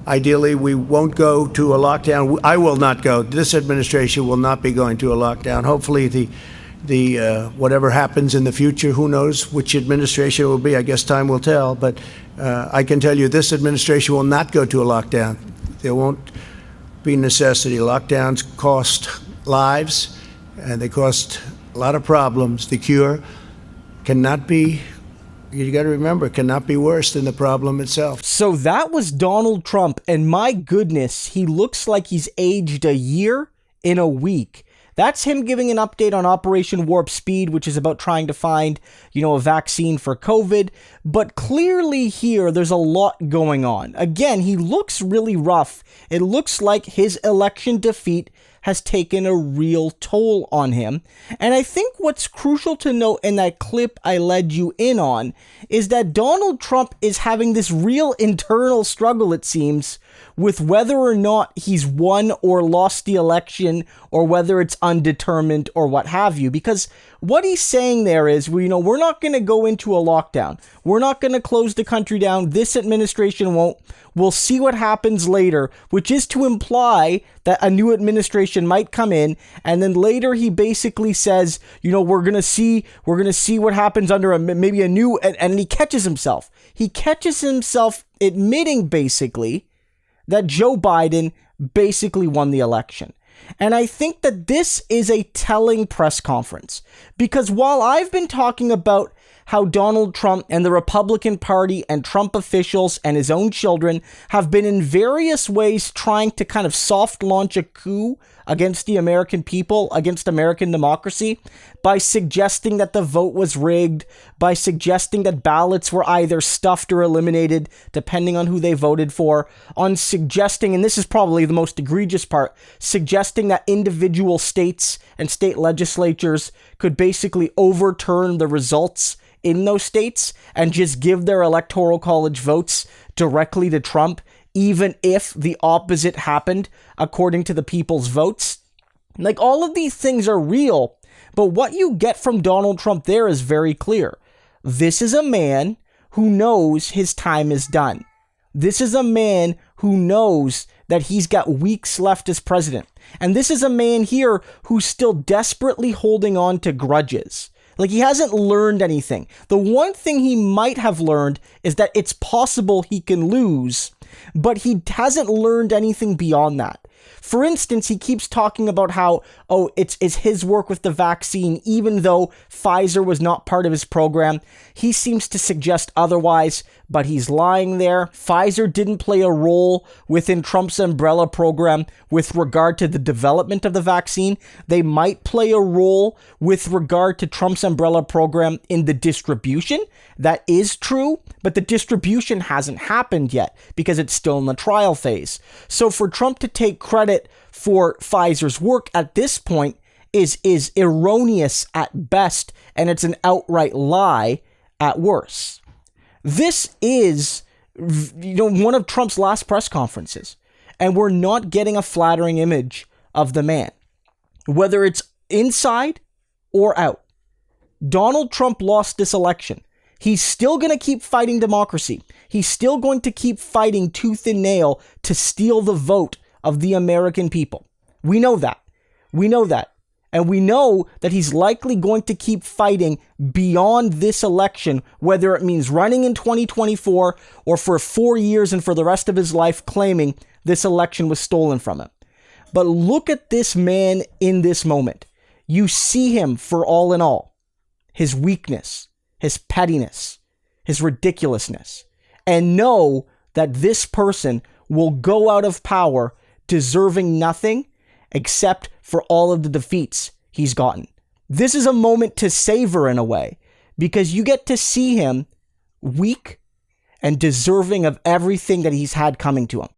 Ideally, we won't go to a lockdown. I will not go. This administration will not be going to a lockdown. Hopefully, the whatever happens in the future, who knows which administration it will be. I guess time will tell. But I can tell you, this administration will not go to a lockdown. There won't be necessity. Lockdowns cost lives, and they cost a lot of problems. The cure cannot be, you got to remember, it cannot be worse than the problem itself. So that was Donald Trump, and my goodness, he looks like he's aged a year in a week. That's him giving an update on Operation Warp Speed, which is about trying to find, a vaccine for COVID. But clearly here, there's a lot going on. Again, he looks really rough. It looks like his election defeat has taken a real toll on him. And I think what's crucial to note in that clip I led you in on is that Donald Trump is having this real internal struggle, it seems, with whether or not he's won or lost the election, or whether it's undetermined or what have you. Because what he's saying there is, we're not going to go into a lockdown. We're not going to close the country down. This administration won't. We'll see what happens later, which is to imply that a new administration might come in. And then later he basically says, we're going to see what happens under maybe a new, and he catches himself. He catches himself admitting basically that Joe Biden basically won the election. And I think that this is a telling press conference, because while I've been talking about how Donald Trump and the Republican Party and Trump officials and his own children have been in various ways trying to kind of soft launch a coup against the American people, against American democracy, by suggesting that the vote was rigged, by suggesting that ballots were either stuffed or eliminated, depending on who they voted for, on suggesting, and this is probably the most egregious part, suggesting that individual states and state legislatures could basically overturn the results in those states and just give their electoral college votes directly to Trump, even if the opposite happened according to the people's votes. Like, all of these things are real, but what you get from Donald Trump there is very clear. This is a man who knows his time is done. This is a man who knows that he's got weeks left as president. And this is a man here who's still desperately holding on to grudges. Like, he hasn't learned anything. The one thing he might have learned is that it's possible he can lose, but he hasn't learned anything beyond that. For instance, he keeps talking about how, it's his work with the vaccine, even though Pfizer was not part of his program. He seems to suggest otherwise, but he's lying there. Pfizer didn't play a role within Trump's umbrella program with regard to the development of the vaccine. They might play a role with regard to Trump's umbrella program in the distribution. That is true, but the distribution hasn't happened yet because it's still in the trial phase. So for Trump to take credit for Pfizer's work at this point is erroneous at best, and it's an outright lie at worst. This is, one of Trump's last press conferences, and we're not getting a flattering image of the man, whether it's inside or out. Donald Trump lost this election. He's still going to keep fighting democracy. He's still going to keep fighting tooth and nail to steal the vote of the American people. We know that. And we know that he's likely going to keep fighting beyond this election, whether it means running in 2024 or for 4 years and for the rest of his life claiming this election was stolen from him. But look at this man in this moment. You see him for all in all. His weakness, his pettiness, his ridiculousness, and know that this person will go out of power deserving nothing except for all of the defeats he's gotten. This is a moment to savor in a way, because you get to see him weak and deserving of everything that he's had coming to him.